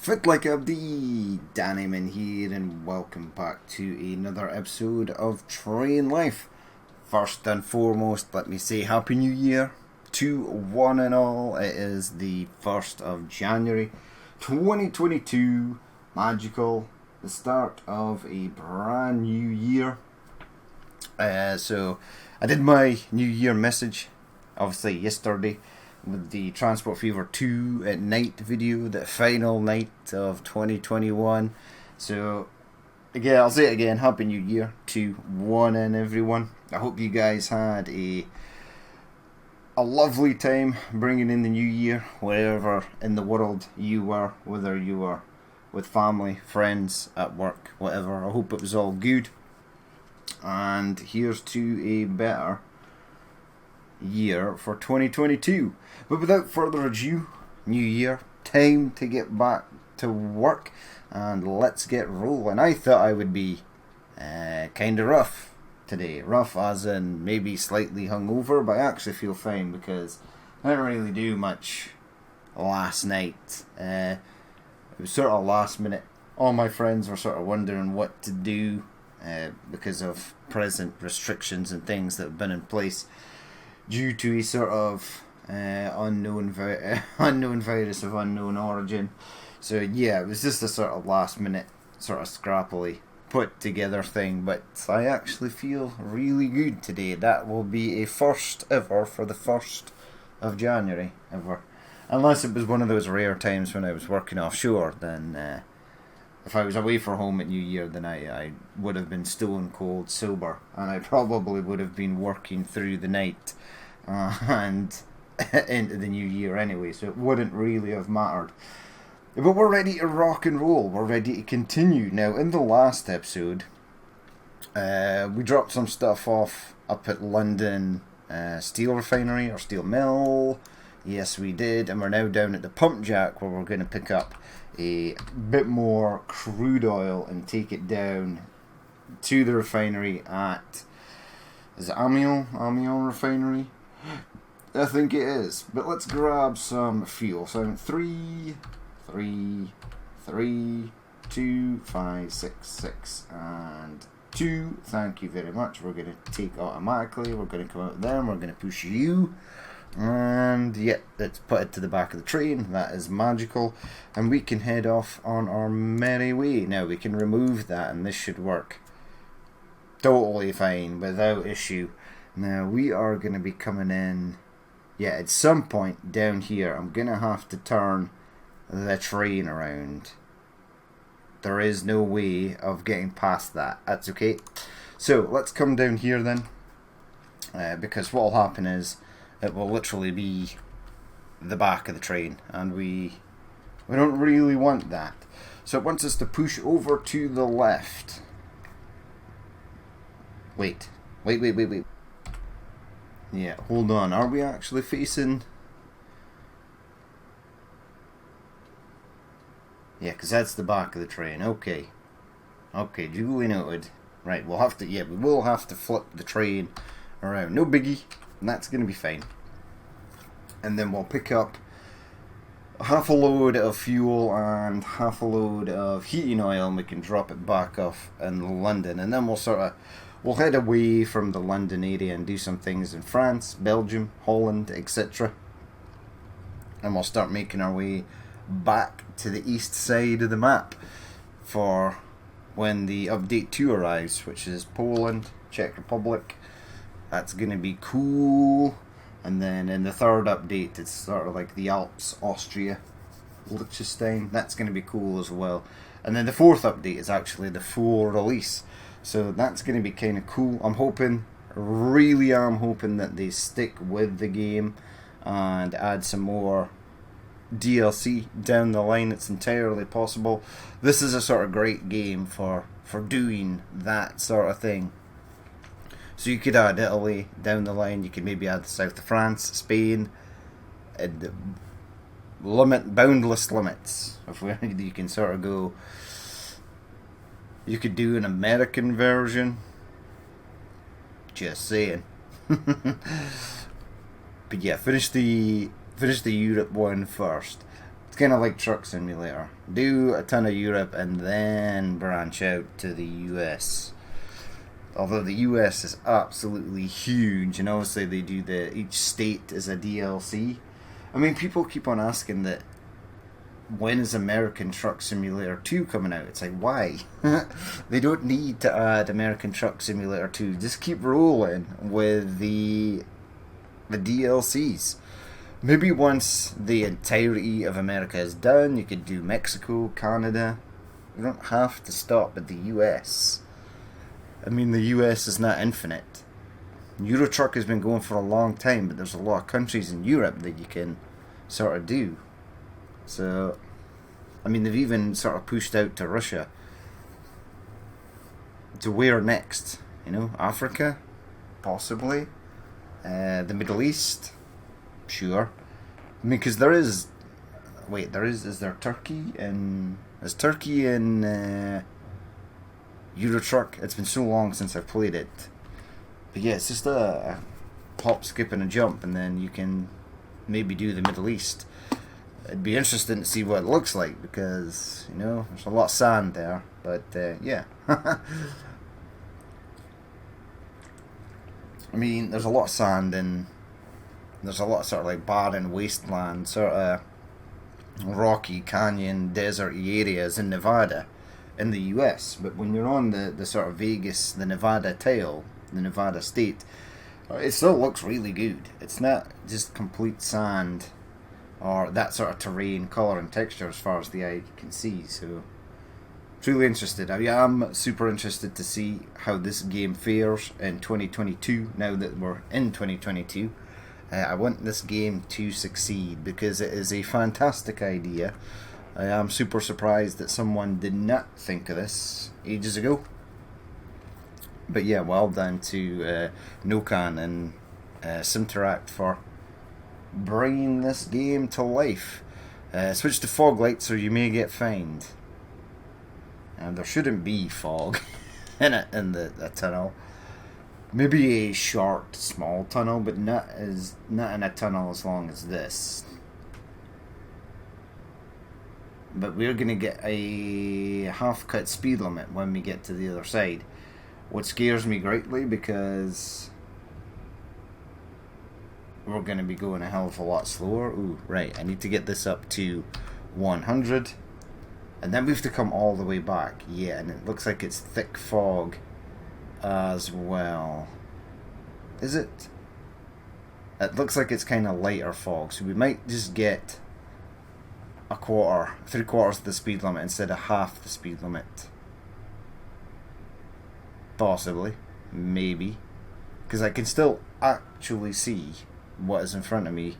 Fit like a bee, Dannyman here, and welcome back to another episode of Train Life. First and foremost, let me say Happy New Year to one and all. It is the 1st of January 2022, magical, the start of a brand new year. So I did my New Year message, obviously yesterday, with the Transport Fever 2 at night video, the final night of 2021. So, again, I'll say it again, Happy New Year to one and everyone. I hope you guys had a lovely time bringing in the new year, wherever in the world you were, whether you were with family, friends, at work, whatever. I hope it was all good. And here's to a better year for 2022. But without further ado, new year, time to get back to work and let's get rolling. I thought I would be kind of rough today. Rough as in maybe slightly hungover, but I actually feel fine because I didn't really do much last night. It was sort of last minute. All my friends were sort of wondering what to do because of present restrictions and things that have been in place due to a sort of unknown virus of unknown origin. So yeah, it was just a sort of last minute, sort of scrappily put together thing, but I actually feel really good today. That will be a first ever for the 1st of January ever. Unless it was one of those rare times when I was working offshore, then if I was away from home at New Year, then I would have been stone cold sober, and I probably would have been working through the night and into the new year anyway, so it wouldn't really have mattered. But we're ready to rock and roll. We're ready to continue. Now, in the last episode, we dropped some stuff off up at London Steel Refinery, or Steel Mill. Yes, we did. And we're now down at the pump jack, where we're going to pick up a bit more crude oil and take it down to the refinery at, is it Amiens Refinery? I think it is. But let's grab some fuel. So 3, 2, 5, 6, 6, and 2. Thank you very much. We're going to take automatically. We're going to come out there and we're going to push you. And yeah, let's put it to the back of the train. That is magical. And we can head off on our merry way. Now we can remove that and this should work totally fine, without issue. Now we are going to be coming in, yeah, at some point down here. I'm going to have to turn the train around. There is no way of getting past that. That's okay. So let's come down here then, because what will happen is it will literally be the back of the train, and we don't really want that. So it wants us to push over to the left. Wait. Yeah, hold on. Are we actually facing? Yeah, because that's the back of the train. Okay, duly noted. Right, we will have to flip the train around. No biggie. And that's going to be fine. And then we'll pick up half a load of fuel and half a load of heating oil, and we can drop it back off in London. And then we'll head away from the London area and do some things in France, Belgium, Holland, etc. And we'll start making our way back to the east side of the map for when the update 2 arrives, which is Poland, Czech Republic. That's going to be cool. And then in the 3rd update, it's sort of like the Alps, Austria, Liechtenstein. That's going to be cool as well. And then the 4th update is actually the full release. So that's going to be kind of cool. I'm hoping that they stick with the game and add some more DLC down the line. It's entirely possible. This is a sort of great game for doing that sort of thing. So you could add Italy down the line. You could maybe add the south of France, Spain, boundless limits of where you can sort of go. You could do an American version. Just saying. But yeah, finish the Europe one first. It's kind of like Truck Simulator. Do a ton of Europe and then branch out to the US. Although the US is absolutely huge, and obviously they do each state is a DLC. I mean, people keep on asking that when is American Truck Simulator 2 coming out? It's like, why? They don't need to add American Truck Simulator 2. Just keep rolling with the DLCs. Maybe once the entirety of America is done, you could do Mexico, Canada. You don't have to stop at the US. I mean, the US is not infinite. Euro Truck has been going for a long time, but there's a lot of countries in Europe that you can sort of do. So, I mean, they've even sort of pushed out to Russia. To where next? You know, Africa? Possibly. The Middle East? Sure. I mean, because there is... Wait, is there Turkey in... Is Turkey in Euro Truck? It's been so long since I've played it. But yeah, it's just a hop, skip and a jump, and then you can maybe do the Middle East. It'd be interesting to see what it looks like, because, you know, there's a lot of sand there. But, yeah. I mean, there's a lot of sand and there's a lot of sort of like barren wasteland, sort of rocky canyon, deserty areas in Nevada, in the US. But when you're on the sort of Vegas, the Nevada tail, the Nevada state, it still looks really good. It's not just complete sand or that sort of terrain, colour and texture as far as the eye can see. So, truly interested. I am super interested to see how this game fares in 2022, now that we're in 2022. I want this game to succeed because it is a fantastic idea. I am super surprised that someone did not think of this ages ago. But yeah, well done to Nokan and Simteract for bringing this game to life. Switch to fog lights or you may get fined. And there shouldn't be fog in the tunnel. Maybe a short, small tunnel, but not in a tunnel as long as this. But we're gonna get a half-cut speed limit when we get to the other side, which scares me greatly because we're gonna be going a hell of a lot slower. Ooh, right, I need to get this up to 100. And then we have to come all the way back. Yeah, and it looks like it's thick fog as well. Is it? It looks like it's kind of lighter fog, so we might just get a quarter, 3/4 of the speed limit instead of half the speed limit. Possibly. Maybe. Because I can still actually see what is in front of me.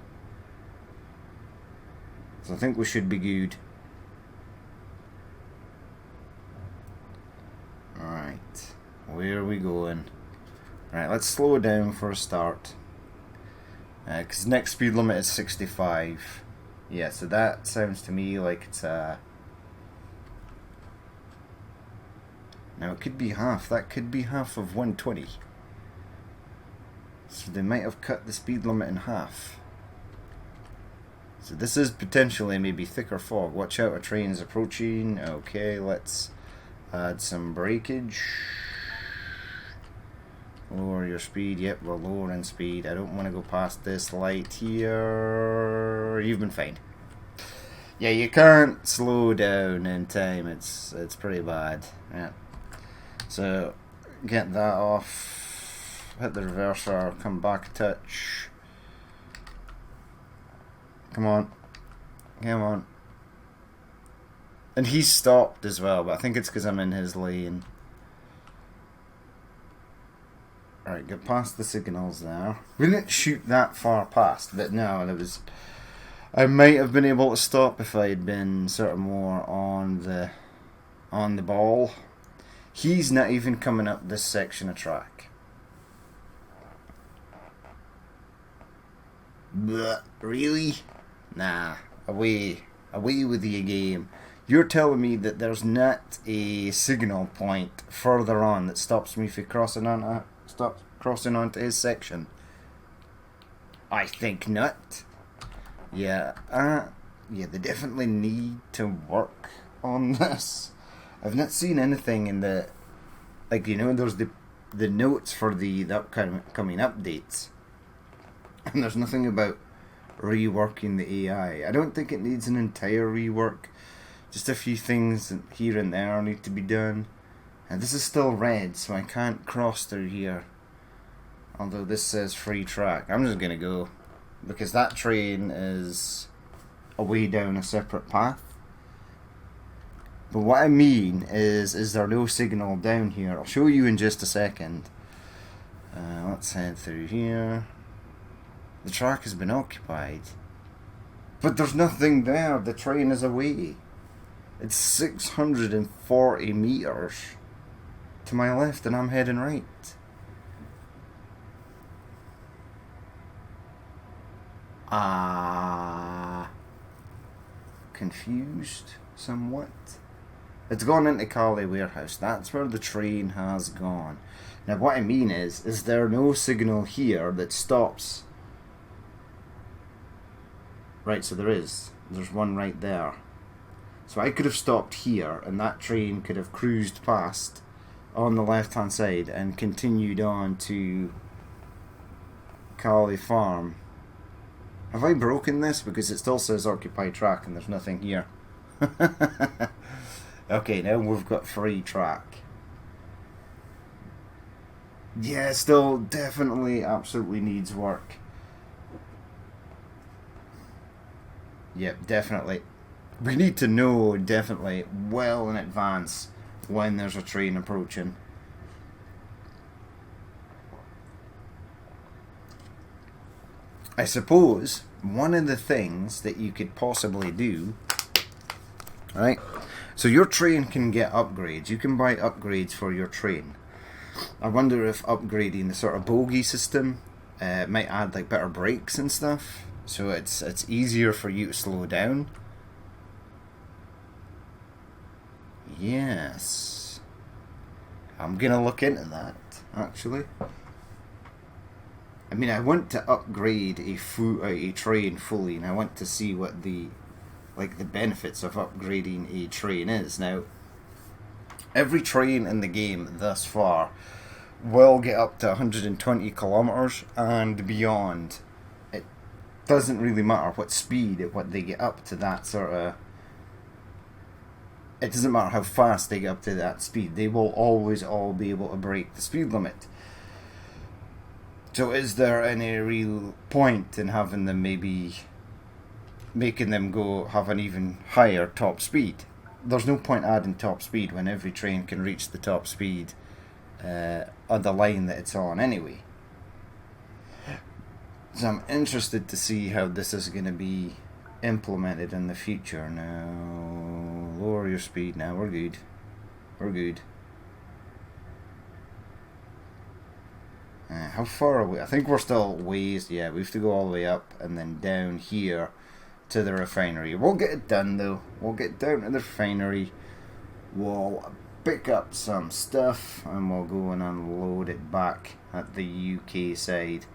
So I think we should be good. Alright, where are we going? Alright, let's slow down for a start. Because next speed limit is 65. Yeah, so that sounds to me like it's now it could be half. That could be half of 120. So they might have cut the speed limit in half. So this is potentially maybe thicker fog. Watch out, a train is approaching. Okay, let's add some breakage. Lower your speed. Yep, we're lowering speed. I don't want to go past this light here. You've been fined. Yeah, you can't slow down in time. It's pretty bad. Yeah. So get that off. Hit the reverser. Come back a touch. Come on. Come on. And he's stopped as well, but I think it's because I'm in his lane. Alright, get past the signals there. We didn't shoot that far past, but no, there was... I might have been able to stop if I had been sort of more on the ball. He's not even coming up this section of track. Blech, really? Nah, away with the game. You're telling me that there's not a signal point further on that stops me from crossing onto his section? I think not. Yeah, yeah, they definitely need to work on this. I've not seen anything in the, like, you know, there's the notes for the upcoming updates, and there's nothing about reworking the AI. I don't think it needs an entire rework. Just a few things here and there need to be done. And this is still red, so I can't cross through here. Although this says free track. I'm just gonna go, because that train is away down a separate path. But what I mean is there no signal down here? I'll show you in just a second. Let's head through here. The track has been occupied. But there's nothing there. The train is away. It's 640 meters to my left and I'm heading right. Confused somewhat. It's gone into Cali Warehouse. That's where the train has gone. Now what I mean is there no signal here that stops? Right, so there is. There's one right there. So I could have stopped here and that train could have cruised past on the left hand side and continued on to Cali Farm. Have I broken this? Because it still says occupied track and there's nothing here. Okay, now we've got free track. Yeah, still definitely absolutely needs work. Yep, definitely. We need to know definitely well in advance when there's a train approaching. I suppose one of the things that you could possibly do, right? So your train can get upgrades. You can buy upgrades for your train. I wonder if upgrading the sort of bogie system might add like better brakes and stuff, so it's easier for you to slow down. Yes, I'm gonna look into that actually. I mean, I want to upgrade a train fully, and I want to see what the benefits of upgrading a train is. Now, every train in the game thus far will get up to 120 kilometers and beyond. It doesn't really matter what speed, what they get up to that sort of. It doesn't matter how fast they get up to that speed. They will always all be able to break the speed limit. So is there any real point in having them maybe making them go have an even higher top speed? There's no point adding top speed when every train can reach the top speed on the line that it's on anyway. So I'm interested to see how this is going to be implemented in the future. Now, lower your speed now. We're good. We're good. How far are we? I think we're still ways. Yeah, we have to go all the way up and then down here to the refinery. We'll get it done though. We'll get down to the refinery. We'll pick up some stuff and we'll go and unload it back at the UK side.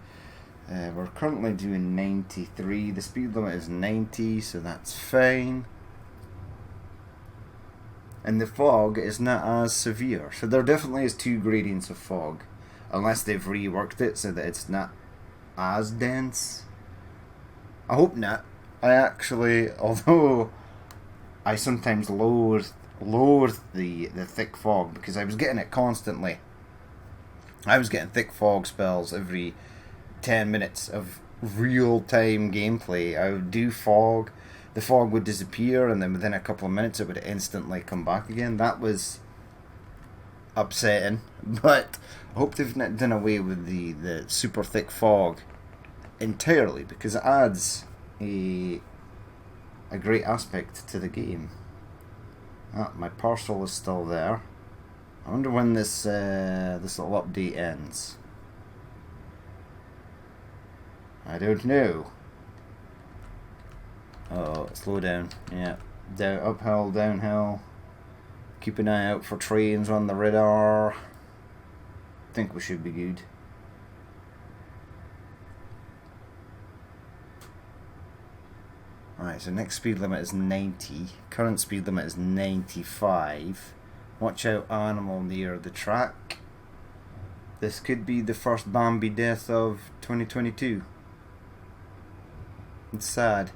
We're currently doing 93. The speed limit is 90, so that's fine. And the fog is not as severe. So there definitely is two gradients of fog. Unless they've reworked it so that it's not as dense. I hope not. I actually, although I sometimes loathe the thick fog because I was getting it constantly. I was getting thick fog spells every 10 minutes of real-time gameplay. I would do fog, the fog would disappear, and then within a couple of minutes it would instantly come back again. That was upsetting, but I hope they've not done away with the super thick fog entirely, because it adds a great aspect to the game. My parcel is still there. I wonder when this little update ends. I don't know. Oh, slow down. Yeah, down, uphill, downhill. Keep an eye out for trains on the radar. Think we should be good. Alright, so next speed limit is 90. Current speed limit is 95. Watch out, animal near the track. This could be the first Bambi death of 2022. It's sad.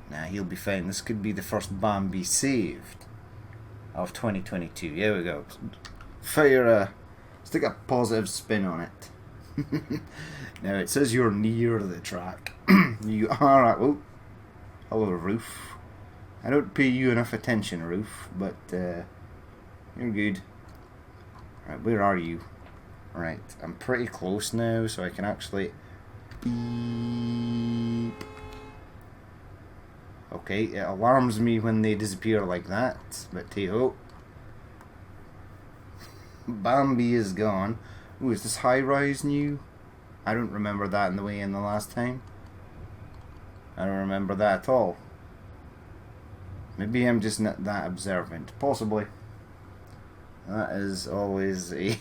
Nah, he'll be fine. This could be the first Bambi saved of 2022. Here we go. Stick a positive spin on it. Now it says you're near the track. You are at... Oh, hello, Roof. I don't pay you enough attention, Roof, but you're good. Right, where are you? Right, I'm pretty close now, so I can actually... Beep. Okay, it alarms me when they disappear like that, but hey-ho. Bambi is gone. Ooh, is this high-rise new? I don't remember that in the way in the last time. I don't remember that at all. Maybe I'm just not that observant. Possibly. That is always a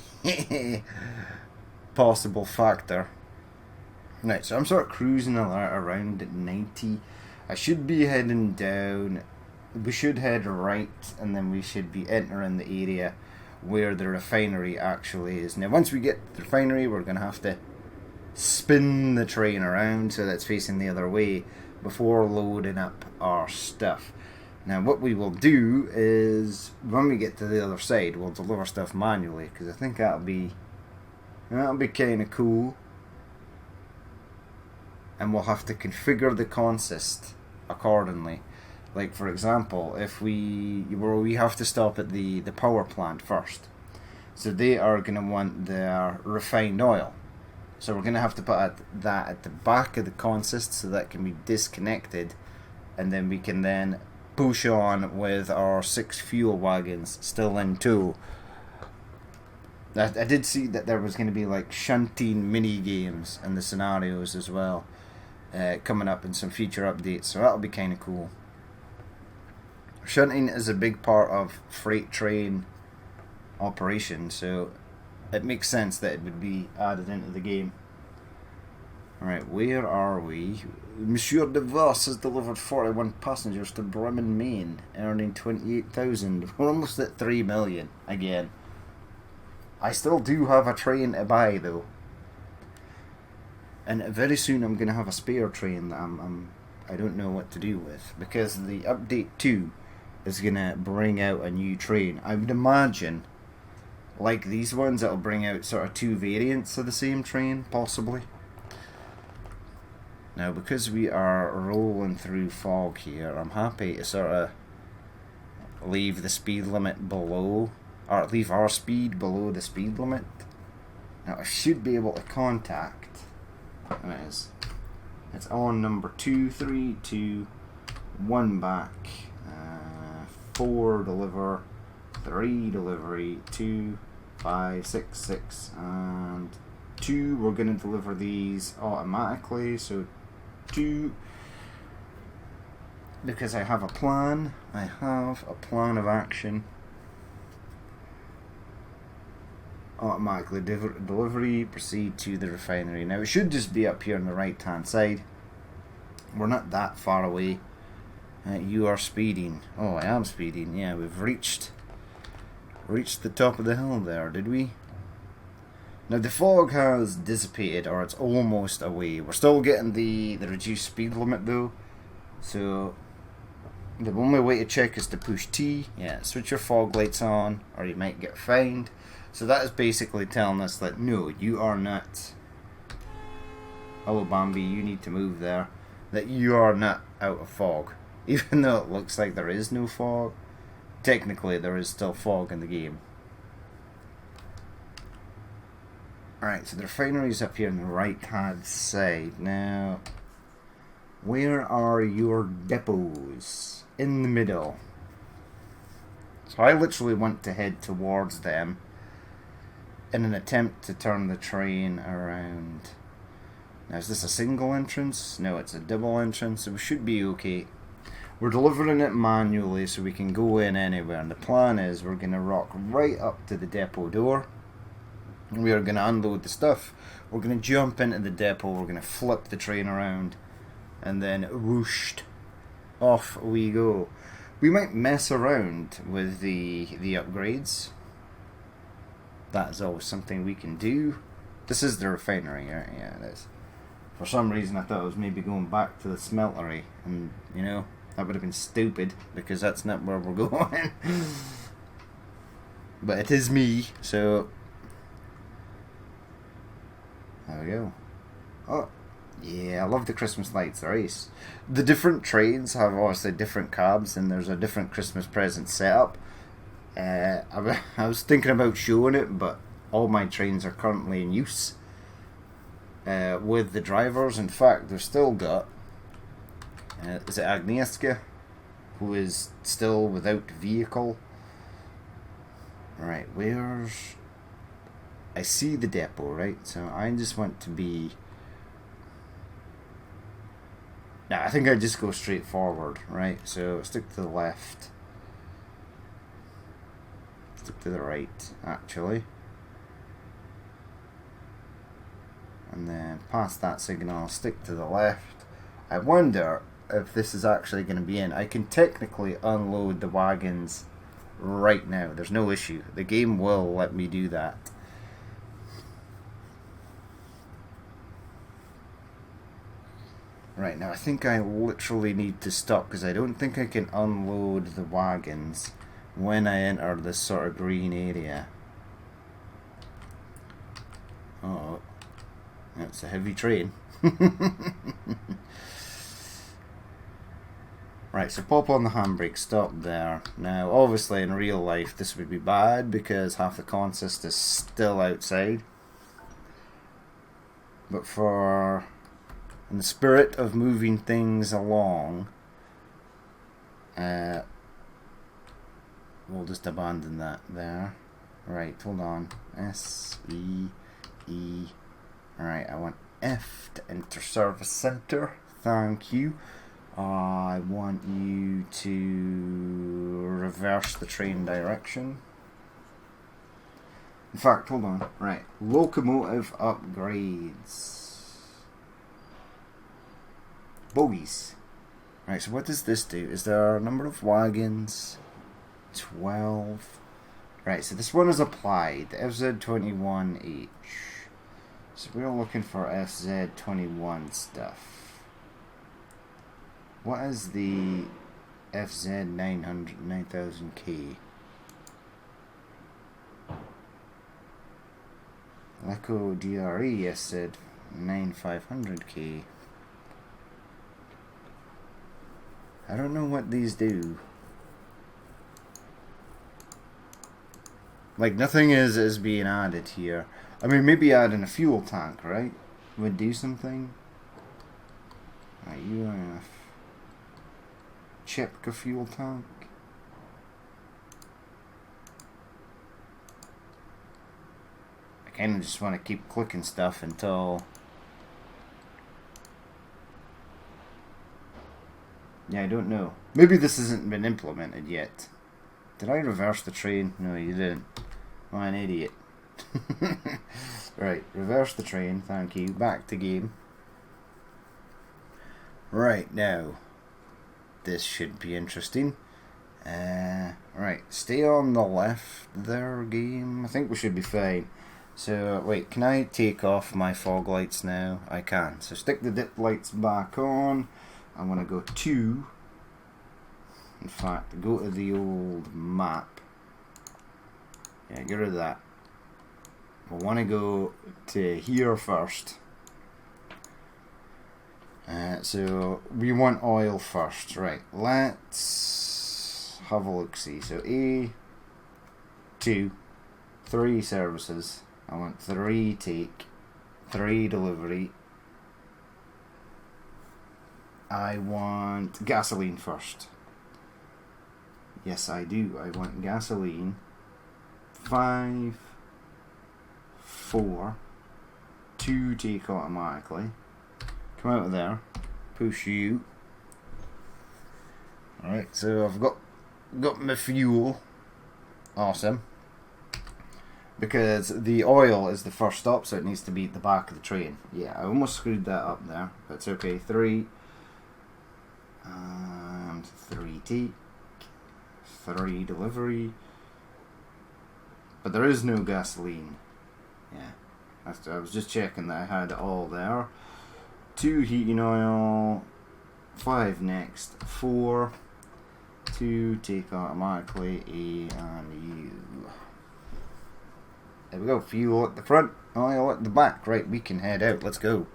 possible factor. Right, so I'm sort of cruising around at 90. I should be heading down. We should head right, and then we should be entering the area where the refinery actually is. Now, once we get to the refinery, we're going to have to spin the train around so that's facing the other way before loading up our stuff. Now, what we will do is, when we get to the other side, we'll deliver stuff manually, because I think that'll be kind of cool. And we'll have to configure the consist accordingly. Like, for example, if we have to stop at the power plant first. So they are going to want their refined oil. So we're going to have to put that at the back of the consist so that can be disconnected. And then we can then push on with our 6 fuel wagons still in tow. I did see that there was going to be like shunting mini games in the scenarios as well. Coming up in some future updates, so that'll be kind of cool. Shunting is a big part of freight train operation, so it makes sense that it would be added into the game. Alright, where are we? Monsieur de Vos has delivered 41 passengers to Bremen, Maine, earning 28,000. We're almost at 3 million again. I still do have a train to buy though. And very soon I'm going to have a spare train that I don't know what to do with, because the update 2 is going to bring out a new train. I would imagine, like these ones, it'll bring out sort of 2 variants of the same train, possibly. Now, because we are rolling through fog here, I'm happy to sort of leave the speed limit below, or leave our speed below the speed limit. Now, I should be able to contact... And it is. It's on number 232, 1 back, 4 deliver, 3 delivery, 2, 5, 6, 6, and 2. We're going to deliver these automatically, so 2. Because I have a plan. I have a plan of action. Automatically delivery, proceed to the refinery. Now it should just be up here on the right hand side. We're not that far away. You are speeding. Oh, I am speeding. Yeah, we've reached the top of the hill there, did we? Now the fog has dissipated, or it's almost away. We're still getting the reduced speed limit though. So the only way to check is to push T. Yeah, switch your fog lights on or you might get fined. So that is basically telling us that no, you are not... Hello Bambi, you need to move there. That you are not out of fog. Even though it looks like there is no fog, technically there is still fog in the game. Alright, so the refinery is up here on the right hand side. Now, where are your depots? In the middle. So I literally want to head towards them in an attempt to turn the train around. Now, is this a single entrance? No, it's a double entrance, so we should be okay. We're delivering it manually so we can go in anywhere, and the plan is we're going to rock right up to the depot door, and we are going to unload the stuff. We're going to jump into the depot, we're going to flip the train around, and then whoosh, off we go. We might mess around with the upgrades. That is always something we can do. This is the refinery, right? Yeah, it is. For some reason I thought I was maybe going back to the smeltery, and you know, that would have been stupid because that's not where we're going. But it is me, so there we go. Oh, yeah, I love the Christmas lights, they're ace. The different trains have obviously different cabs, and there's a different Christmas present setup. I was thinking about showing it, but all my trains are currently in use with the drivers. In fact, they've still got is it Agnieszka, who is still without vehicle. Right, where's... I see the depot, right? So I just want to be... Nah, I think I just go straight forward, right? So stick to the left. Stick to the right, actually. And then past that signal, stick to the left. I wonder if this is actually going to be in. I can technically unload the wagons right now. There's no issue. The game will let me do that. Right, now I think I literally need to stop because I don't think I can unload the wagons when I enter this sort of green area. Oh, that's a heavy train. Right, so pop on the handbrake, stop there. Now, obviously in real life this would be bad because half the consist is still outside. But for... in the spirit of moving things along, we'll just abandon that there. Right, hold on. S, E, E. Alright, I want F to enter service center. Thank you. I want you to reverse the train direction. In fact, hold on. Right, locomotive upgrades. Bogies. Right, so what does this do? Is there a number of wagons? 12. Right, so this one is applied. FZ21H. So we're looking for FZ21 stuff. What is the FZ900 9000K? Leco DRE, yes, said 9500K. I don't know what these do. Like, nothing is being added here. I mean, maybe adding a fuel tank, right? Would do something. Right, UNF. Chepka fuel tank. I kind of just want to keep clicking stuff until... yeah, I don't know. Maybe this hasn't been implemented yet. Did I reverse the train? No, you didn't. I'm an idiot. Right, reverse the train, thank you. Back to game. Right, now. This should be interesting. Right, stay on the left there, game. I think we should be fine. So, wait, can I take off my fog lights now? I can. So stick the dip lights back on. I'm going to go to... in fact, go to the old map. Yeah, get rid of that. We'll want to go to here first. So we want oil first, right? Let's have a look. See, so A, 2, 3 services. I want 3 take, 3 delivery. I want gasoline first. Yes, I do. I want gasoline. 5, 4, 2 take automatically. Come out of there. Push you. Alright, so I've got my fuel. Awesome. Because the oil is the first stop, so it needs to be at the back of the train. Yeah, I almost screwed that up there, but it's okay. 3. And 3 take, 3 delivery. But there is no gasoline. Yeah, I was just checking that I had it all there. 2 heating oil, 5 next, 4, 2 take automatically, A and U. There we go, fuel at the front, oil at the back. Right, we can head out, let's go.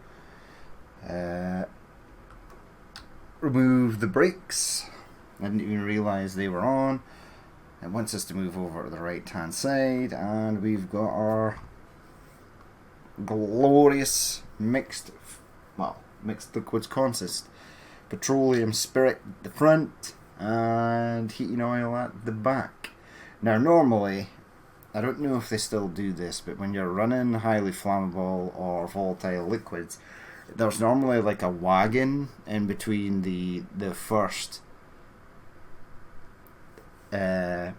Remove the brakes. I didn't even realise they were on. It wants us to move over to the right hand side, and we've got our glorious mixed liquids consist. Petroleum spirit at the front and heating oil at the back. Now normally, I don't know if they still do this, but when you're running highly flammable or volatile liquids, there's normally like a wagon in between the first the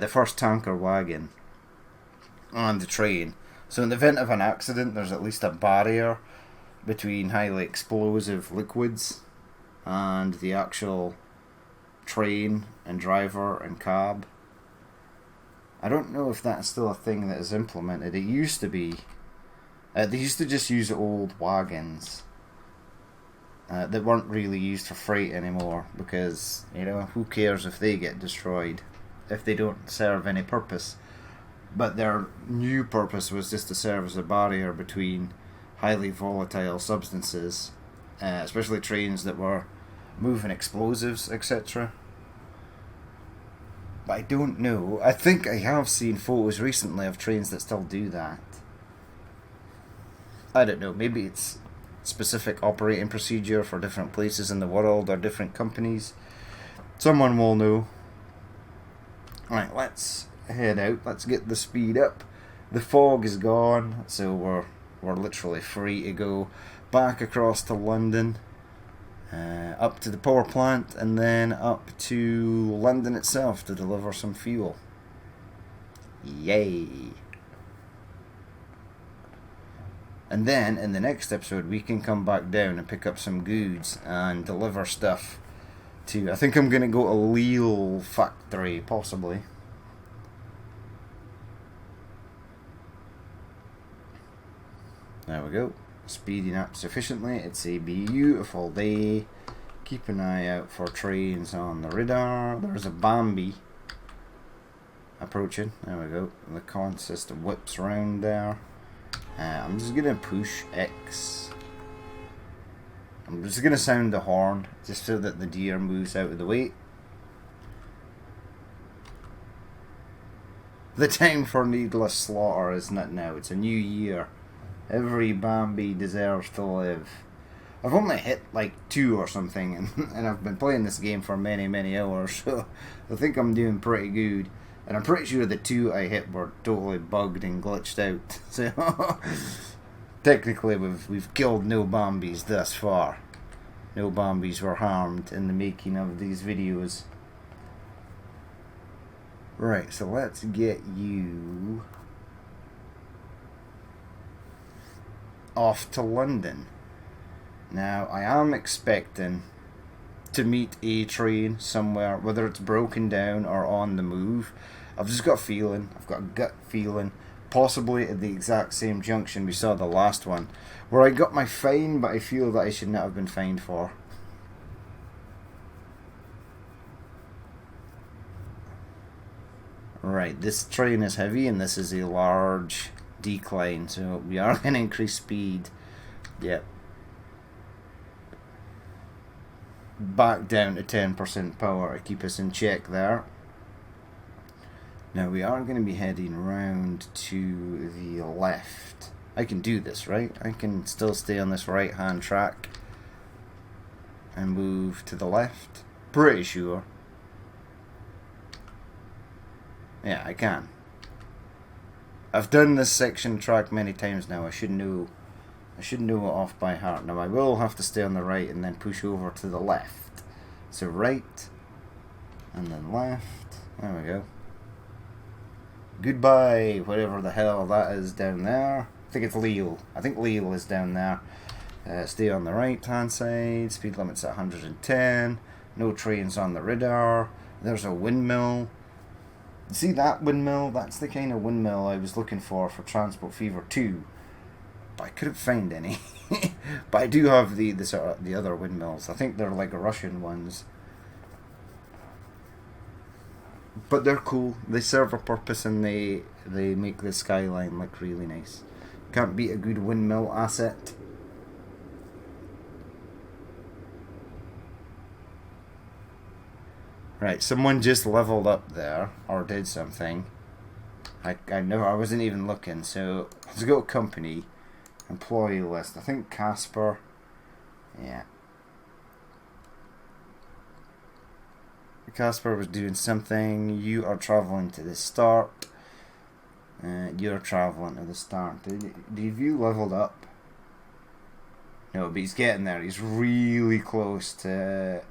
first tanker wagon on the train. So in the event of an accident, there's at least a barrier between highly explosive liquids and the actual train and driver and cab. I don't know if that's still a thing that is implemented. It used to be. They used to just use old wagons that weren't really used for freight anymore, because, you know, who cares if they get destroyed if they don't serve any purpose. But their new purpose was just to serve as a barrier between highly volatile substances, especially trains that were moving explosives, etc. But I don't know. I think I have seen photos recently of trains that still do that. I don't know, maybe it's specific operating procedure for different places in the world or different companies. Someone will know. Alright, let's head out. Let's get the speed up. The fog is gone, so we're literally free to go back across to London, up to the power plant, and then up to London itself to deliver some fuel. Yay! And then, in the next episode, we can come back down and pick up some goods and deliver stuff to... I think I'm going to go to Lille factory, possibly. There we go. Speeding up sufficiently. It's a beautiful day. Keep an eye out for trains on the radar. There's a Bambi approaching. There we go. The consist whips round there. I'm just going to push X. I'm just going to sound the horn, just so that the deer moves out of the way. The time for needless slaughter is not now. It's a new year. Every Bambi deserves to live. I've only hit like 2 or something, and I've been playing this game for many, many hours, so I think I'm doing pretty good. And I'm pretty sure the 2 I hit were totally bugged and glitched out. So technically we've killed no Bambis thus far. No Bambis were harmed in the making of these videos. Right, so let's get you off to London. Now, I am expecting to meet a train somewhere, whether it's broken down or on the move. I've just got a feeling, I've got a gut feeling, possibly at the exact same junction we saw the last one, where I got my fine, but I feel that I should not have been fined for. Right, this train is heavy and this is a large decline, so we are going to increase speed. Yep. Back down to 10% power to keep us in check there. Now we are going to be heading round to the left. I can do this, right? I can still stay on this right hand track and move to the left. Pretty sure. Yeah, I can. I've done this section track many times now. I should know it off by heart. Now I will have to stay on the right and then push over to the left. So right and then left. There we go. Goodbye, whatever the hell that is down there. I think it's Lille. I think Lille is down there. Stay on the right hand side. Speed limit's at 110. No trains on the radar. There's a windmill. See that windmill? That's the kind of windmill I was looking for Transport Fever 2. But I couldn't find any. But I do have the other windmills. I think they're like Russian ones. But they're cool. They serve a purpose and they make the skyline look really nice. Can't beat a good windmill asset. Right, someone just leveled up there or did something. I wasn't even looking. So let's go to company, employee list. I think Casper. Yeah. Casper was doing something. You are traveling to the start. You're traveling to the start. Have you leveled up? No, but he's getting there. He's really close to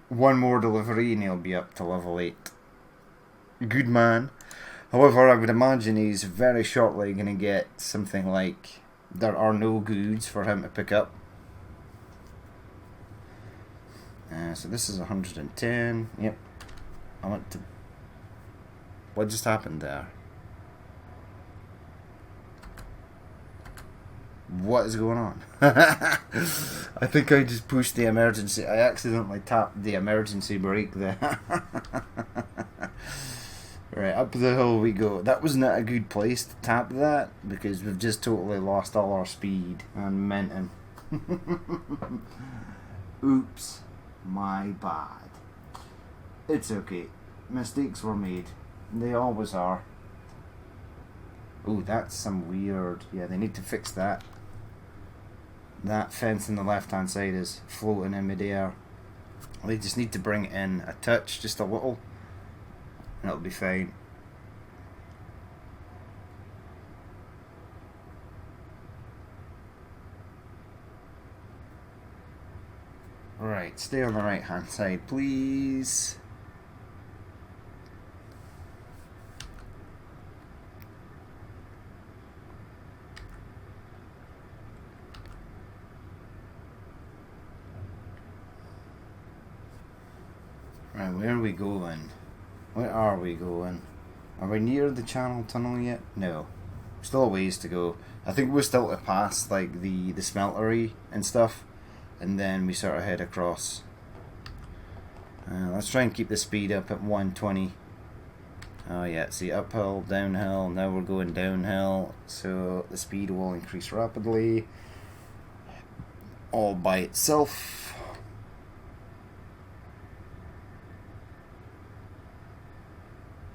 one more delivery and he'll be up to level 8. Good man. However, I would imagine he's very shortly going to get something like there are no goods for him to pick up. So this is 110. Yep. I want to... What just happened there? What is going on? I think I just pushed the emergency. I accidentally tapped the emergency brake there. Right, up the hill we go. That was not a good place to tap that because we've just totally lost all our speed and momentum. Oops, my bad. It's okay. Mistakes were made. They always are. Ooh, that's some weird... Yeah, they need to fix that. That fence on the left-hand side is floating in midair. They just need to bring it in a touch, just a little, and it'll be fine. Right, stay on the right-hand side, please. Right, where are we going? Where are we going? Are we near the Channel Tunnel yet? No. Still a ways to go. I think we're still to pass like the smeltery and stuff, and then we sort of head across. Let's try and keep the speed up at 120. Oh yeah, see, uphill, downhill, now we're going downhill, so the speed will increase rapidly all by itself.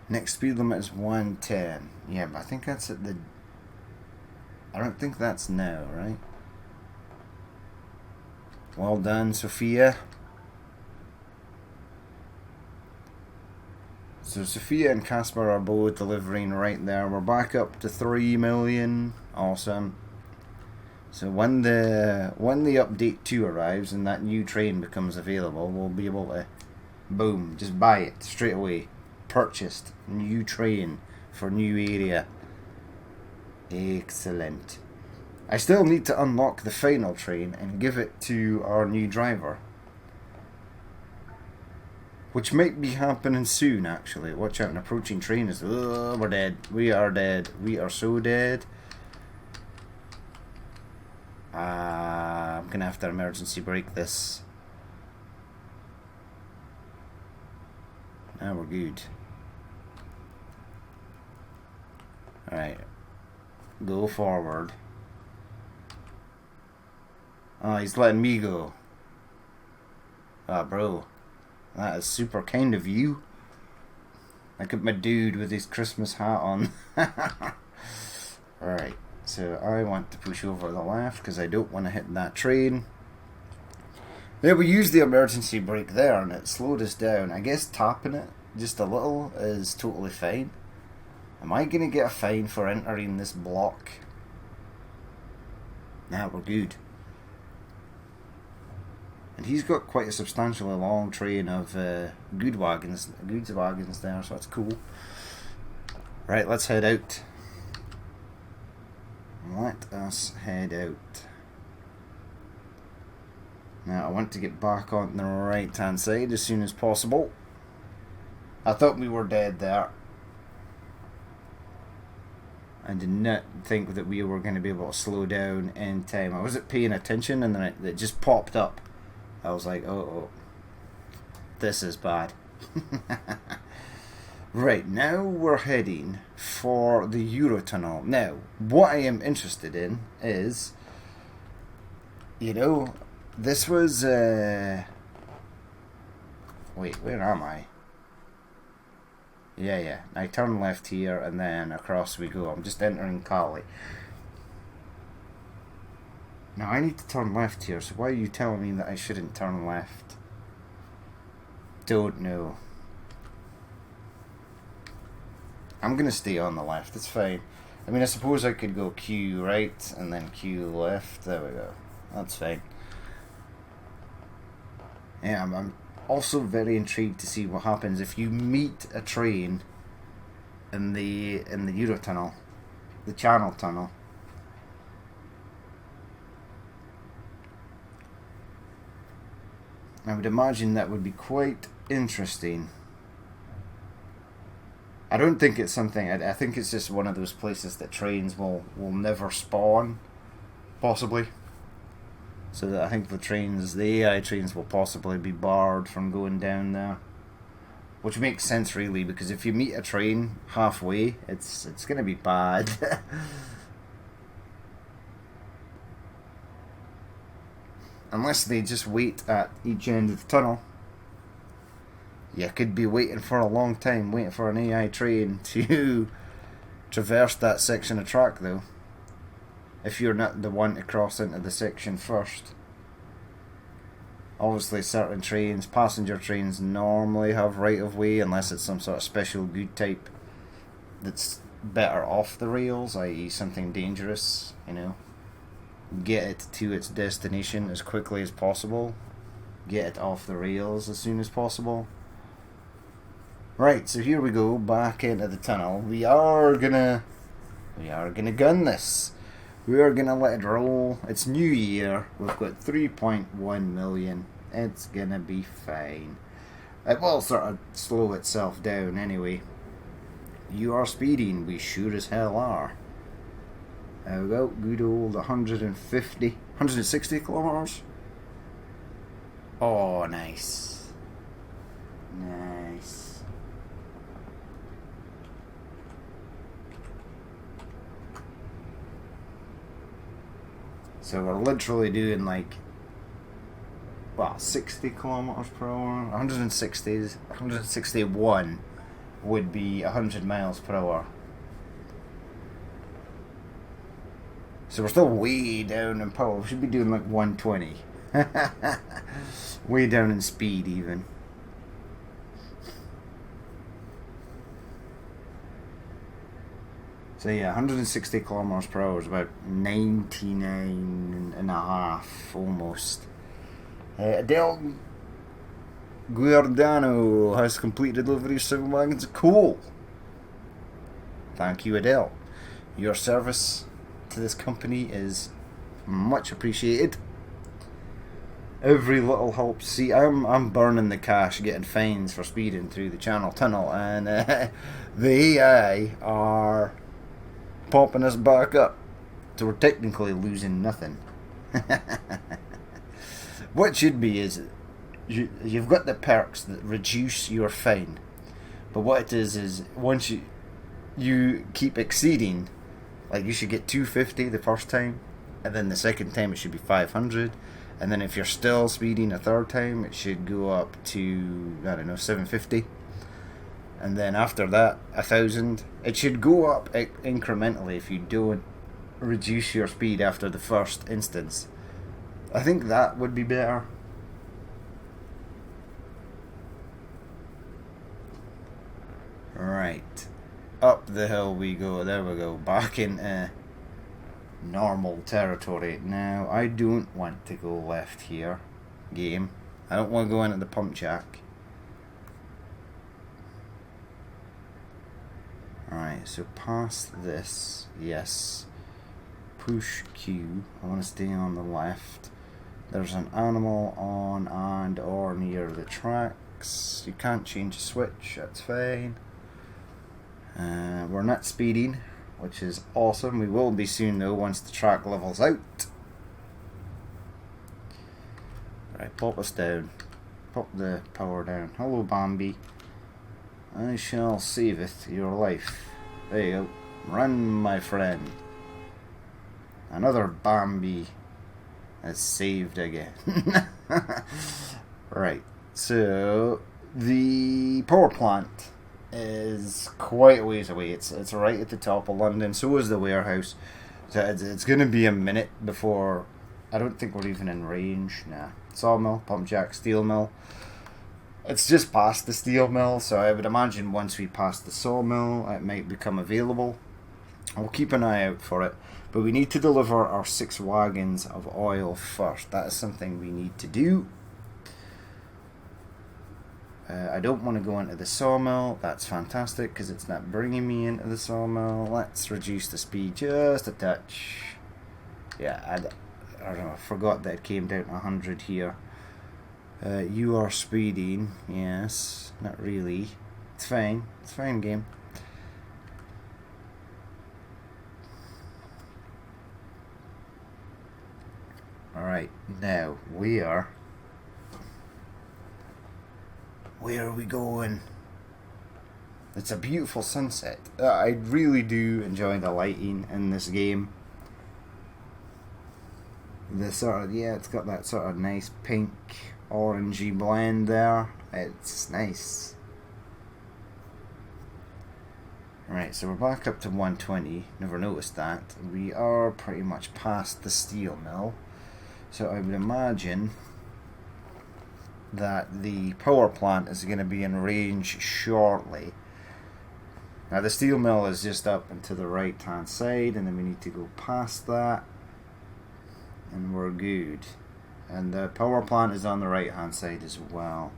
Next speed limit is 110. Yeah, but I think that's at the... I don't think that's now, right? Well done, Sophia. So Sophia and Casper are both delivering right there. We're back up to 3 million. Awesome. So when the update 2 arrives and that new train becomes available, we'll be able to, boom, just buy it straight away. Purchased new train for new area. Excellent. I still need to unlock the final train and give it to our new driver, which might be happening soon actually. Watch out, an approaching train is... Oh, we're dead. We are dead. We are so dead. I'm gonna have to emergency brake this. Now we're good. Alright. Go forward. Oh, he's letting me go. Ah, bro. That is super kind of you. Look at my dude with his Christmas hat on. Alright. So I want to push over the left because I don't want to hit that train. Yeah, we used the emergency brake there and it slowed us down. I guess tapping it just a little is totally fine. Am I going to get a fine for entering this block? Nah, we're good. And he's got quite a substantially long train of goods wagons there, so that's cool. Right, let's head out. Let us head out. Now I want to get back on the right hand side as soon as possible. I thought we were dead there. I did not think that we were going to be able to slow down in time. I wasn't paying attention and then it just popped up. I was like, oh, this is bad. Right, now we're heading for the Eurotunnel. Now, what I am interested in is, you know, this was, wait, where am I? Yeah, I turn left here and then across we go. I'm just entering Cali. Now I need to turn left here, so why are you telling me that I shouldn't turn left? Don't know. I'm gonna stay on the left, it's fine. I mean, I suppose I could go Q right and then Q left. There we go. That's fine. Yeah, I'm also very intrigued to see what happens if you meet a train in the Eurotunnel, the Channel Tunnel. I would imagine that would be quite interesting. I don't think it's something, I think it's just one of those places that trains will never spawn, possibly. So that I think the AI trains will possibly be barred from going down there. Which makes sense really, because if you meet a train halfway, it's going to be bad. Unless they just wait at each end of the tunnel. You could be waiting for a long time, waiting for an AI train to traverse that section of track though. If you're not the one to cross into the section first. Obviously certain trains, passenger trains, normally have right of way unless it's some sort of special good type that's better off the rails, i.e. something dangerous, you know. Get it to its destination as quickly as possible. Get it off the rails as soon as possible. Right, so here we go, back into the tunnel. We are gonna gun this. We are gonna let it roll. It's New Year. We've got 3.1 million. It's gonna be fine. It will sort of slow itself down anyway. You are speeding. We sure as hell are. There we go. Good old 160 kilometers. Oh, nice. Nice. So we're literally doing like, well, 60 kilometers per hour. 161 would be 100 miles per hour. So we're still way down in power. We should be doing like 120. Way down in speed even. So yeah, 160 kilometers per hour is about 99 and a half almost. Adele Guardano has completed delivery of 7 wagons. Cool. Thank you, Adele. Your service to this company is much appreciated. Every little helps. See, I'm burning the cash getting fines for speeding through the Channel Tunnel, and the AI are popping us back up, so we're technically losing nothing. What should be is you've got the perks that reduce your fine, but what it is once you keep exceeding, like you should get 250 the first time, and then the second time it should be 500, and then if you're still speeding a third time it should go up to, I don't know, 750. And then after that, 1,000. It should go up incrementally if you don't reduce your speed after the first instance. I think that would be better. Right. Up the hill we go. There we go. Back in normal territory. Now, I don't want to go left here. Game. I don't want to go into the pump jack. Alright, so past this, yes. Push Q. I want to stay on the left. There's an animal on and or near the tracks. You can't change the switch, that's fine. We're not speeding, which is awesome. We will be soon though once the track levels out. Right, pop us down. Pop the power down. Hello Bambi. I shall saveth your life. There you go. Run, my friend. Another Bambi is saved again. Right, so the power plant is quite a ways away. It's right at the top of London. So is the warehouse. So it's going to be a minute before. I don't think we're even in range. Nah. Sawmill, pump jack, steel mill. It's just past the steel mill, so I would imagine once we pass the sawmill, it might become available. I'll keep an eye out for it, but we need to deliver our 6 wagons of oil first. That is something we need to do. I don't want to go into the sawmill. That's fantastic because it's not bringing me into the sawmill. Let's reduce the speed just a touch. Yeah, I don't know, I forgot that it came down to 100 here. You are speeding. Yes, not really. It's fine. It's fine, game. Alright, now we are... Where are we going? It's a beautiful sunset. I really do enjoy the lighting in this game. The sort of, yeah, it's got that sort of nice pink, orangey blend there. It's nice. Right, so we're back up to 120. Never noticed that. We are pretty much past the steel mill. So I would imagine that the power plant is going to be in range shortly. Now the steel mill is just up and to the right hand side, and then we need to go past that and we're good. And the power plant is on the right hand side as well.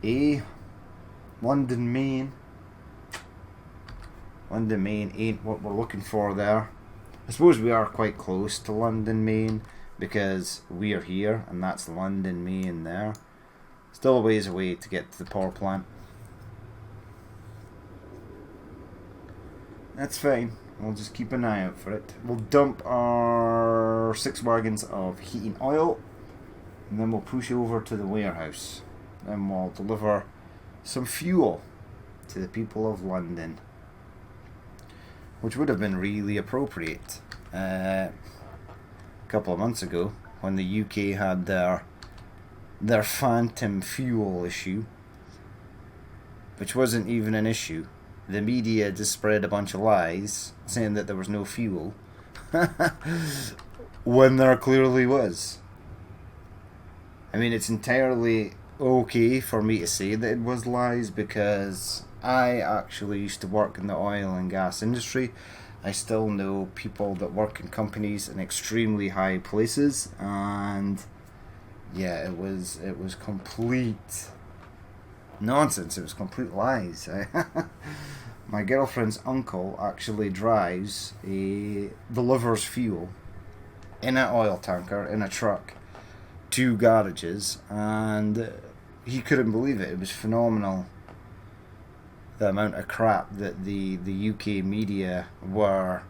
London Main. London Main ain't what we're looking for there. I suppose we are quite close to London Main because we are here and that's London Main there. Still a ways away to get to the power plant. That's fine. We'll just keep an eye out for it. We'll dump our 6 wagons of heating oil and then we'll push over to the warehouse. Then we'll deliver some fuel to the people of London, which would have been really appropriate a couple of months ago when the UK had their phantom fuel issue, which wasn't even an issue. The media just spread a bunch of lies saying that there was no fuel when there clearly was. I mean, it's entirely okay for me to say that it was lies because I actually used to work in the oil and gas industry. I still know people that work in companies in extremely high places, and yeah, it was complete nonsense. It was complete lies. My girlfriend's uncle actually delivers fuel in an oil tanker in a truck to garages, and he couldn't believe it. It was phenomenal, the amount of crap that the UK media were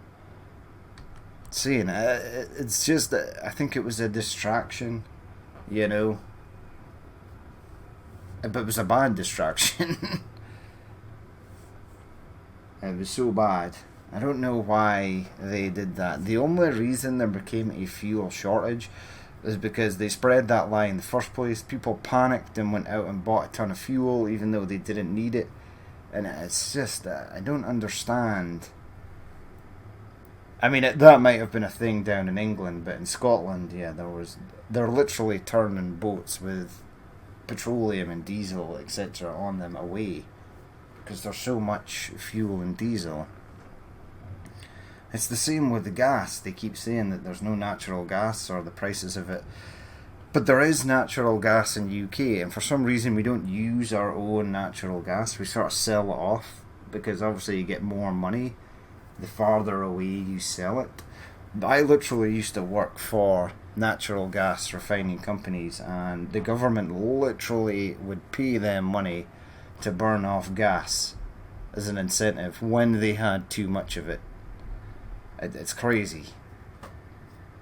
saying. It's just, I think it was a distraction, you know, but it was a bad distraction. It was so bad. I don't know why they did that. The only reason there became a fuel shortage is because they spread that lie in the first place. People panicked and went out and bought a ton of fuel even though they didn't need it. And it's just, I don't understand. I mean, that might have been a thing down in England, but in Scotland, yeah, they're literally turning boats with petroleum and diesel, etc. on them away because there's so much fuel and diesel. It's the same with the gas. They keep saying that there's no natural gas or the prices of it. But there is natural gas in UK, and for some reason we don't use our own natural gas. We sort of sell it off because obviously you get more money the farther away you sell it. I literally used to work for natural gas refining companies, and the government literally would pay them money to burn off gas as an incentive when they had too much of it. It's crazy.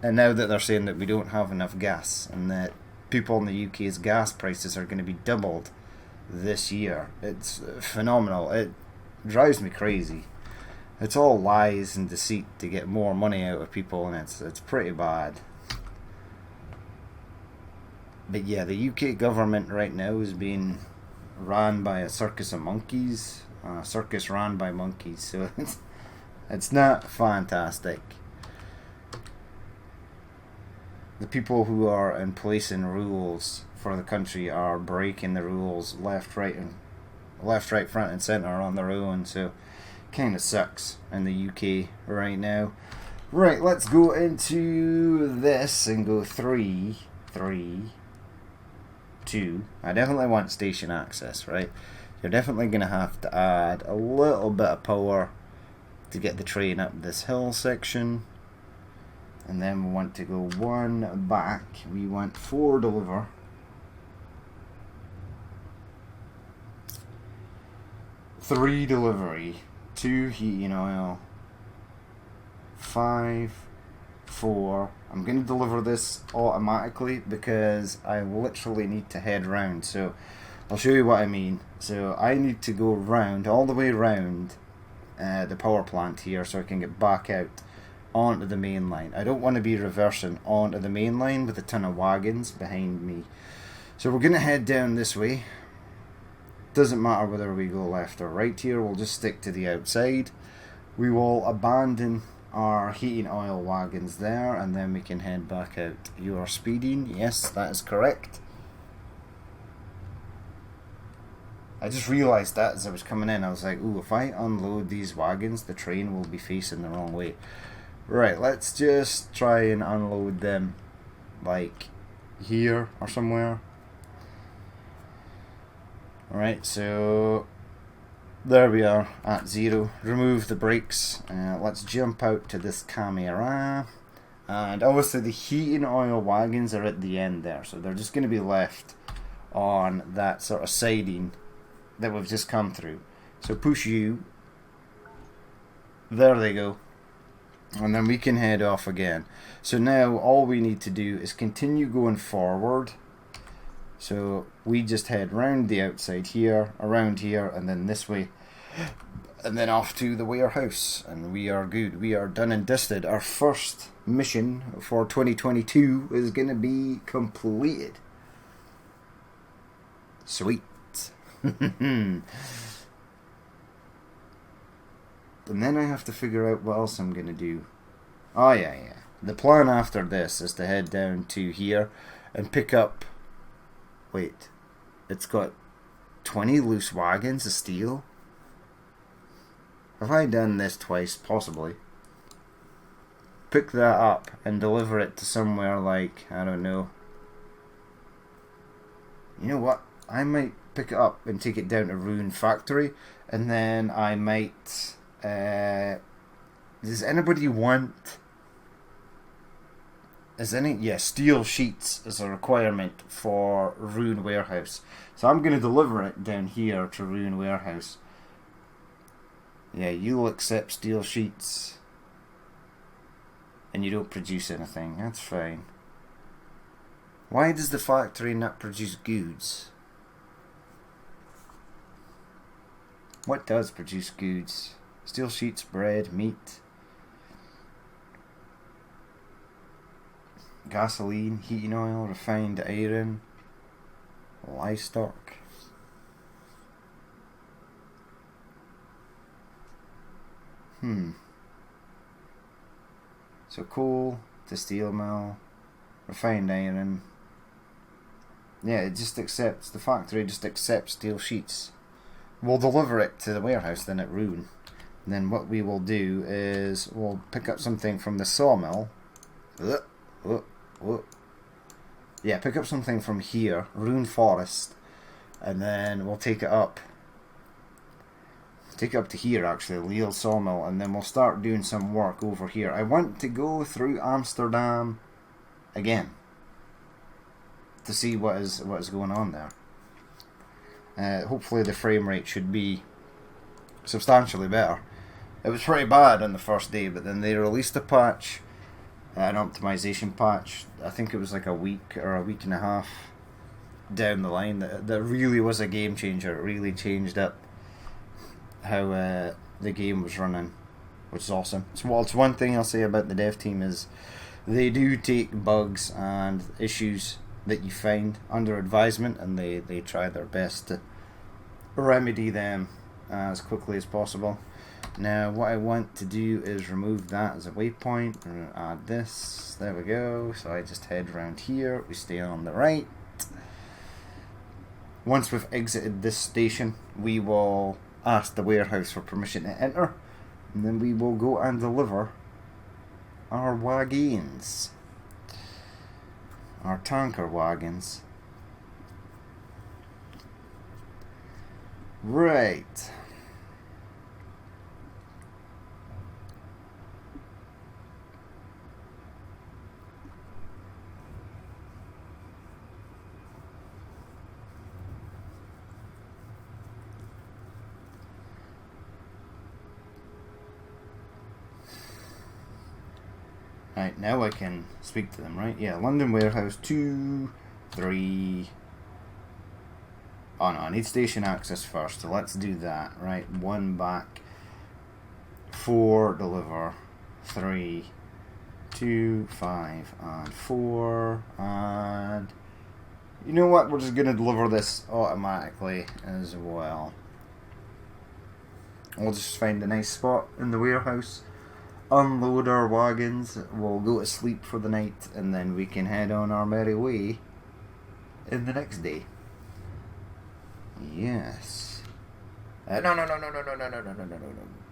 And now that they're saying that we don't have enough gas and that people in the UK's gas prices are going to be doubled this year, it's phenomenal. It drives me crazy. It's all lies and deceit to get more money out of people, and it's pretty bad. But yeah, the UK government right now is being run by a circus of monkeys. A circus run by monkeys, so it's not fantastic. The people who are in placing rules for the country are breaking the rules left, right, front and centre on their own, so kind of sucks in the UK right now. Right, let's go into this and go 3, 2. I definitely want station access, right? You're definitely going to have to add a little bit of power to get the train up this hill section. And then we want to go 1 back. We want 4 deliver. 3 delivery. 2 heating oil. 5, 4. I'm going to deliver this automatically because I literally need to head round. So I'll show you what I mean. So I need to go round, all the way round the power plant here so I can get back out onto the main line. I don't want to be reversing onto the main line with a ton of wagons behind me. So we're going to head down this way. Doesn't matter whether we go left or right here, we'll just stick to the outside. We will abandon our heating oil wagons there, and then we can head back out. You are speeding, yes, that is correct. I just realised that as I was coming in. I was like, ooh, if I unload these wagons, the train will be facing the wrong way. Right, let's just try and unload them like here or somewhere. Alright, so there we are at 0. Remove the brakes. Let's jump out to this camera. And obviously the heating oil wagons are at the end there, so they're just going to be left on that sort of siding that we've just come through. So push U. There they go. And then we can head off again. So now all we need to do is continue going forward. So we just head round the outside here, around here, and then this way, and then off to the warehouse, and we are good. We are done and dusted. Our first mission for 2022 is going to be completed. Sweet. And then I have to figure out what else I'm going to do. Oh yeah. The plan after this is to head down to here and pick up... Wait, it's got 20 loose wagons of steel? Have I done this twice? Possibly. Pick that up and deliver it to somewhere like, I don't know. You know what? I might pick it up and take it down to Rune Factory, and then I might... does anybody want... steel sheets is a requirement for Rune Warehouse. So I'm going to deliver it down here to Rune Warehouse. Yeah, you'll accept steel sheets. And you don't produce anything. That's fine. Why does the factory not produce goods? What does produce goods? Steel sheets, bread, meat. Gasoline, heating oil, refined iron, livestock. So coal to steel mill, refined iron. Yeah, it just accepts, the factory just accepts steel sheets. We'll deliver it to the warehouse then at Rune. And then what we will do is we'll pick up something from the sawmill. Yeah, pick up something from here, Rune Forest, and then we'll take it up take it up to here actually, Lille Sawmill, and then we'll start doing some work over here. I want to go through Amsterdam again to see what is going on there. Hopefully the frame rate should be substantially better. It was pretty bad on the first day, but then they released a patch, an optimization patch. I think it was like a week or a week and a half down the line that really was a game changer. It really changed up how the game was running, which is awesome. So it's one thing I'll say about the dev team is they do take bugs and issues that you find under advisement, and they try their best to remedy them as quickly as possible. Now what I want to do is remove that as a waypoint. I'm going to add this. There we go. So I just head around here. We stay on the right. Once we've exited this station, we will ask the warehouse for permission to enter, and then we will go and deliver our wagons. Our tanker wagons. Right. Right, now I can speak to them, right? Yeah, London Warehouse 2, 3. Oh no, I need station access first, so let's do that. Right, 1 back, 4 deliver, 3, 2, 5, and 4, and you know what? We're just gonna deliver this automatically as well. We'll just find a nice spot in the warehouse, unload our wagons, we'll go to sleep for the night, and then we can head on our merry way in the next day. Yes. No.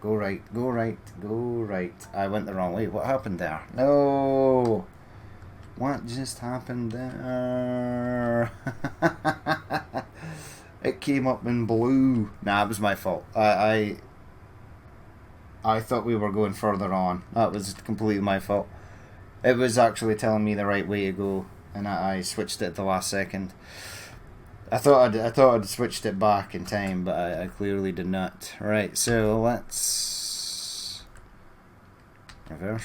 Go right, go right, go right. I went the wrong way. What happened there? No. What just happened there? It came up in blue. Nah, it was my fault. I thought we were going further on. That was completely my fault. It was actually telling me the right way to go, and I switched it at the last second. I thought I'd switched it back in time, but I clearly did not. Right, so let's reverse.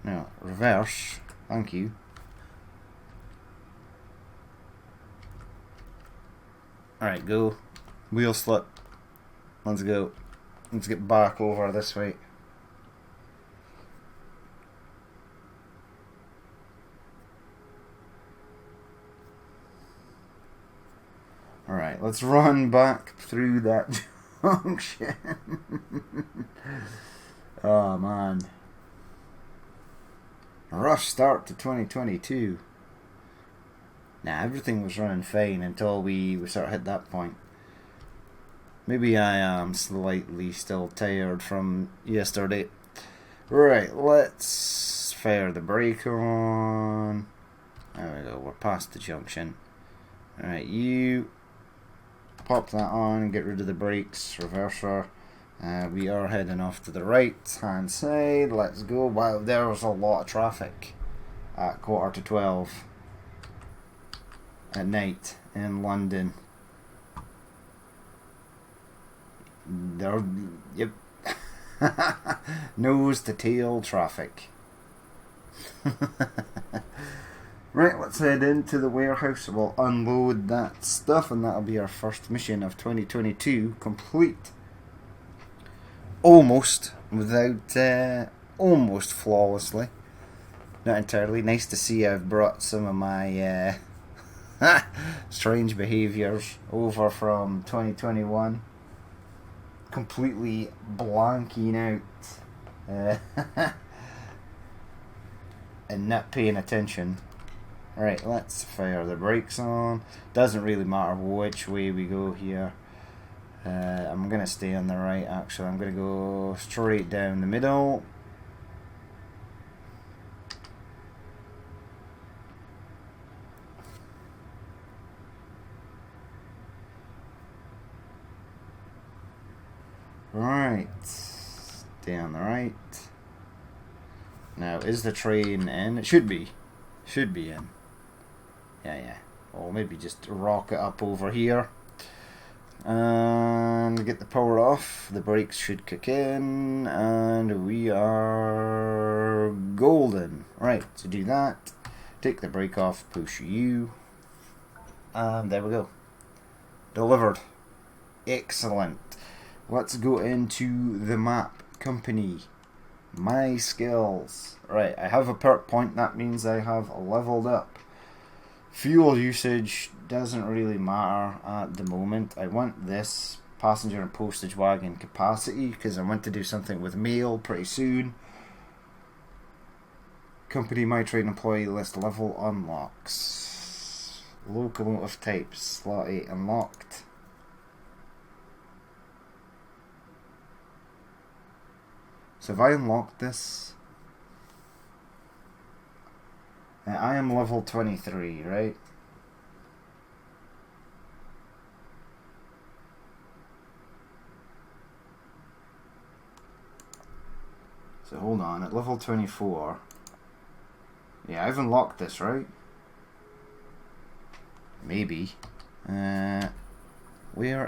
No, reverse. Thank you. Alright, go. Wheel slip. Let's go. Let's get back over this way. Alright, let's run back through that junction. Oh man. A rough start to 2022. Nah, everything was running fine until we sort of hit that point. Maybe I am slightly still tired from yesterday. Right, let's fire the brake on. There we go, we're past the junction. Alright, you pop that on and get rid of the brakes, reverser. We are heading off to the right hand side. Let's go. Wow, there was a lot of traffic at 11:45 at night in London. There, yep. Nose to tail traffic. Right, let's head into the warehouse. We'll unload that stuff, and that'll be our first mission of 2022 complete. Almost, almost flawlessly. Not entirely. Nice to see I've brought some of my strange behaviours over from 2021. Completely blanking out and not paying attention. Right, let's fire the brakes on. Doesn't really matter which way we go here. I'm going to stay on the right actually. I'm going to go straight down the middle. Right. Stay on the right. Now, is the train in? It should be. Should be in. Yeah. Or maybe just rock it up over here. And get the power off. The brakes should kick in. And we are golden. Right, to do that, take the brake off, push U. And there we go. Delivered. Excellent. Let's go into the map. Company. My skills. Right, I have a perk point. That means I have leveled up. Fuel usage doesn't really matter at the moment. I want this passenger and postage wagon capacity because I want to do something with mail pretty soon. Company My Train employee list level unlocks. Locomotive types slot 8 unlocked. So if I unlock this, I am level 23, right? So hold on, at level 24, yeah, I've unlocked this, right? Maybe. Where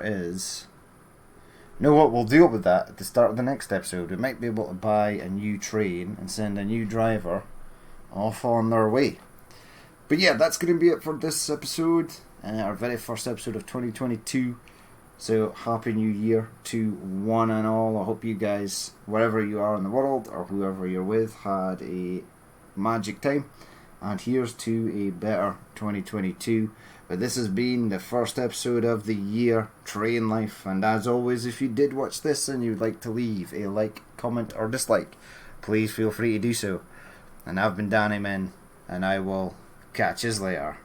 is... You know what, we'll deal with that at the start of the next episode. We might be able to buy a new train and send a new driver off on their way. But yeah, that's going to be it for this episode, our very first episode of 2022. So happy new year to one and all. I hope you guys, wherever you are in the world or whoever you're with, had a magic time, and here's to a better 2022. But this has been the first episode of the year, Train Life, and as always, if you did watch this and you'd like to leave a like, comment or dislike, please feel free to do so. And I've been Danny Men, and I will catch you later.